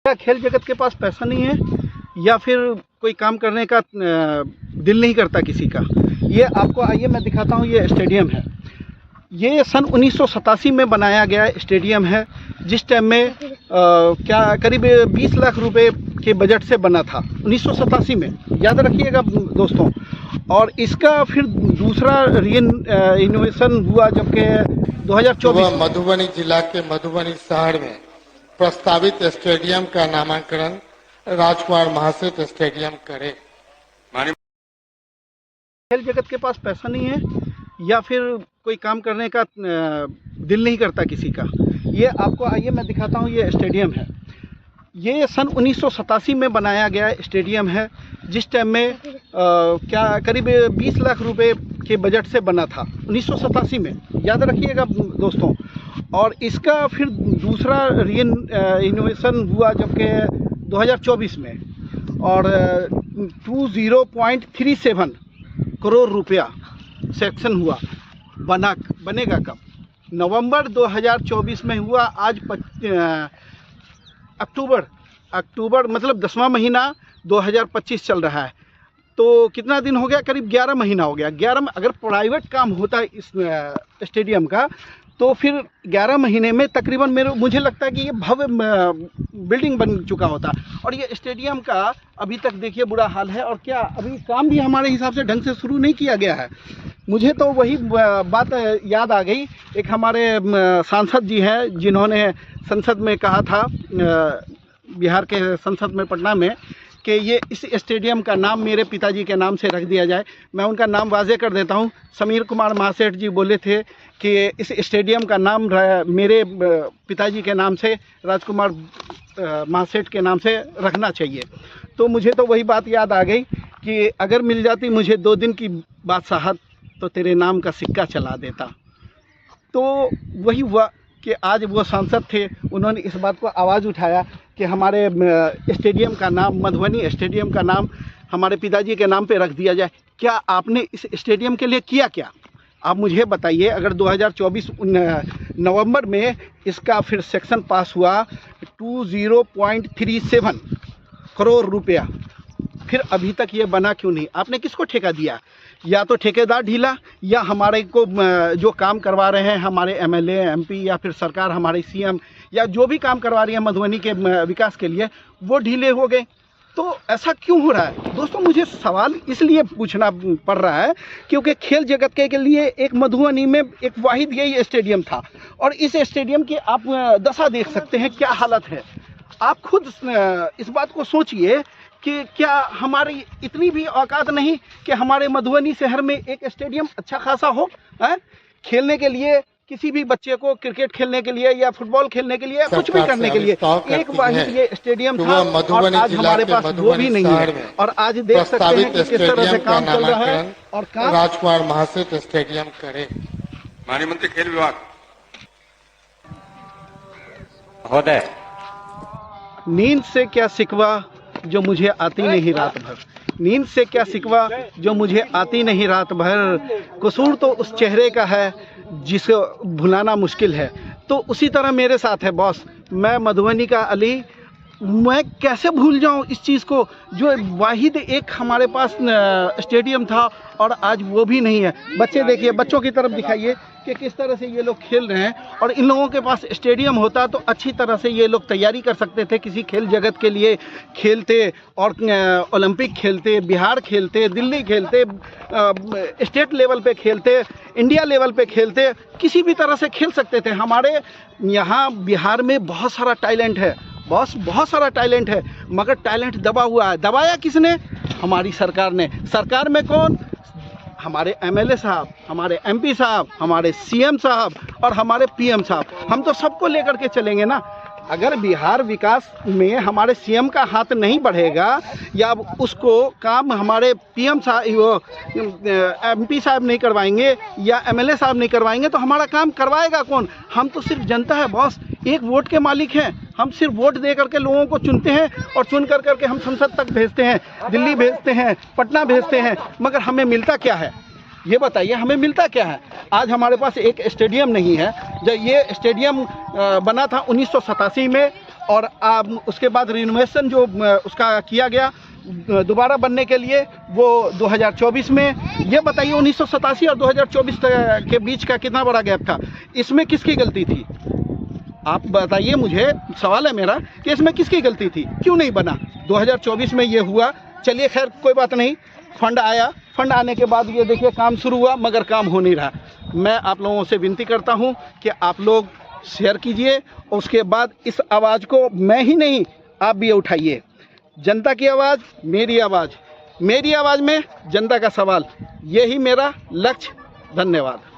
क्या खेल जगत के पास पैसा नहीं है या फिर कोई काम करने का दिल नहीं करता किसी का? ये आपको आइए मैं दिखाता हूँ। ये स्टेडियम है, ये सन 1987 में बनाया गया स्टेडियम है, जिस टाइम में क्या करीब 20 लाख रुपए के बजट से बना था 1987 में, याद रखिएगा दोस्तों। और इसका फिर दूसरा रिनोवेशन हुआ जबकि 2024 मधुबनी जिला के मधुबनी शहर में प्रस्तावित स्टेडियम का नामांकन राजकुमार महासेठ स्टेडियम करे। खेल जगत के पास पैसा नहीं है या फिर कोई काम करने का दिल नहीं करता किसी का? ये आपको आइए मैं दिखाता हूँ। ये स्टेडियम है, ये सन 1987 में बनाया गया स्टेडियम है, जिस टाइम में क्या करीब 20 लाख रुपए के बजट से बना था 1987 में, याद रखिएगा दोस्तों। और इसका फिर दूसरा रिनोवेशन हुआ जबकि 2024 में, और 20.37 करोड़ रुपया सेक्शन हुआ। बनेगा कब? नवंबर 2024 में हुआ। आज अक्टूबर मतलब 10वां महीना 2025 चल रहा है, तो कितना दिन हो गया? करीब 11 महीना हो गया। 11 अगर प्राइवेट काम होता इस स्टेडियम का तो फिर 11 महीने में तकरीबन मुझे लगता है कि ये भव्य बिल्डिंग बन चुका होता। और ये स्टेडियम का अभी तक देखिए बुरा हाल है, और क्या अभी काम भी हमारे हिसाब से ढंग से शुरू नहीं किया गया है। मुझे तो वही बात याद आ गई, एक हमारे सांसद जी हैं जिन्होंने संसद में कहा था, बिहार के संसद में पटना में, कि ये इस स्टेडियम का नाम मेरे पिताजी के नाम से रख दिया जाए। मैं उनका नाम वाजे कर देता हूँ। समीर कुमार महासेठ जी बोले थे कि इस स्टेडियम का नाम मेरे पिताजी के नाम से, राजकुमार महासेठ के नाम से रखना चाहिए। तो मुझे तो वही बात याद आ गई कि अगर मिल जाती मुझे 2 दिन की बादशाहत तो तेरे नाम का सिक्का चला देता। तो वही हुआ कि आज वो सांसद थे, उन्होंने इस बात को आवाज़ उठाया कि हमारे स्टेडियम का नाम, मधुबनी स्टेडियम का नाम हमारे पिताजी के नाम पे रख दिया जाए। क्या आपने इस स्टेडियम के लिए किया क्या? आप मुझे बताइए। अगर 2024 नवंबर में इसका फिर सेक्शन पास हुआ 20.37 करोड़ रुपया, फिर अभी तक ये बना क्यों नहीं? आपने किसको ठेका दिया? या तो ठेकेदार ढीला, या हमारे को जो काम करवा रहे हैं हमारे एमएलए एमपी, या फिर सरकार हमारे सीएम, या जो भी काम करवा रही है मधुबनी के विकास के लिए, वो ढीले हो गए। तो ऐसा क्यों हो रहा है दोस्तों? मुझे सवाल इसलिए पूछना पड़ रहा है क्योंकि खेल जगत के लिए एक मधुबनी में एक वाहिद यही स्टेडियम था, और इस स्टेडियम की आप दशा देख सकते हैं क्या हालत है। आप खुद इस बात को सोचिए कि क्या हमारी इतनी भी औकात नहीं कि हमारे मधुबनी शहर में एक स्टेडियम अच्छा खासा हो खेलने के लिए, किसी भी बच्चे को क्रिकेट खेलने के लिए या फुटबॉल खेलने के लिए, कुछ भी करने के लिए एक वाहिद ये स्टेडियम था, और आज हमारे पास वो भी नहीं है। और आज देख सकते हैं कि किस तरह से काम चल रहा है। और काम राजकुमार महासेठ स्टेडियम करे। माननीय मंत्री खेल विभाग महोदय, नींद से क्या सिकवा जो मुझे आती नहीं रात भर, नींद से क्या सिकवा जो मुझे आती नहीं रात भर, कसूर तो उस चेहरे का है जिसे भुलाना मुश्किल है। तो उसी तरह मेरे साथ है बॉस। मैं मधुबनी का अली, मैं कैसे भूल जाऊं इस चीज़ को, जो वाहिद एक हमारे पास स्टेडियम था और आज वो भी नहीं है। बच्चे देखिए, बच्चों की तरफ दिखाइए कि किस तरह से ये लोग खेल रहे हैं। और इन लोगों के पास स्टेडियम होता तो अच्छी तरह से ये लोग तैयारी कर सकते थे, किसी खेल जगत के लिए खेलते, और ओलंपिक खेलते, बिहार खेलते, दिल्ली खेलते, स्टेट लेवल पे खेलते, इंडिया लेवल पे खेलते, किसी भी तरह से खेल सकते थे। हमारे यहाँ बिहार में बहुत सारा टैलेंट है बॉस, बहुत सारा टैलेंट है, मगर टैलेंट दबा हुआ है। दबाया किसने? हमारी सरकार ने। सरकार में कौन? हमारे एमएलए साहब, हमारे एमपी साहब, हमारे सीएम साहब और हमारे पीएम साहब। हम तो सबको लेकर के चलेंगे ना। अगर बिहार विकास में हमारे सीएम का हाथ नहीं बढ़ेगा, या उसको काम हमारे पीएम साहब, एमपी साहब नहीं करवाएंगे, या एमएलए साहब नहीं करवाएंगे, तो हमारा काम करवाएगा कौन? हम तो सिर्फ जनता है बॉस, एक वोट के मालिक हैं। हम सिर्फ वोट दे करके लोगों को चुनते हैं, और चुन कर करके हम संसद तक भेजते हैं, दिल्ली भेजते हैं, पटना भेजते हैं, मगर हमें मिलता क्या है? ये बताइए, हमें मिलता क्या है? आज हमारे पास एक स्टेडियम नहीं है। जब ये स्टेडियम बना था 1987 में, और उसके बाद रिनोवेशन जो उसका किया गया दोबारा बनने के लिए, वो 2024 में। ये बताइए 1987 और 2024 के बीच का कितना बड़ा गैप था, इसमें किसकी गलती थी? आप बताइए, मुझे सवाल है मेरा कि इसमें किसकी गलती थी, क्यों नहीं बना? 2024 में ये हुआ, चलिए खैर कोई बात नहीं, फंड आया, फंड आने के बाद ये देखिए काम शुरू हुआ, मगर काम हो नहीं रहा। मैं आप लोगों से विनती करता हूँ कि आप लोग शेयर कीजिए, और उसके बाद इस आवाज़ को मैं ही नहीं, आप भी उठाइए। जनता की आवाज़, मेरी आवाज़, मेरी आवाज़ में जनता का सवाल, यही मेरा लक्ष्य। धन्यवाद।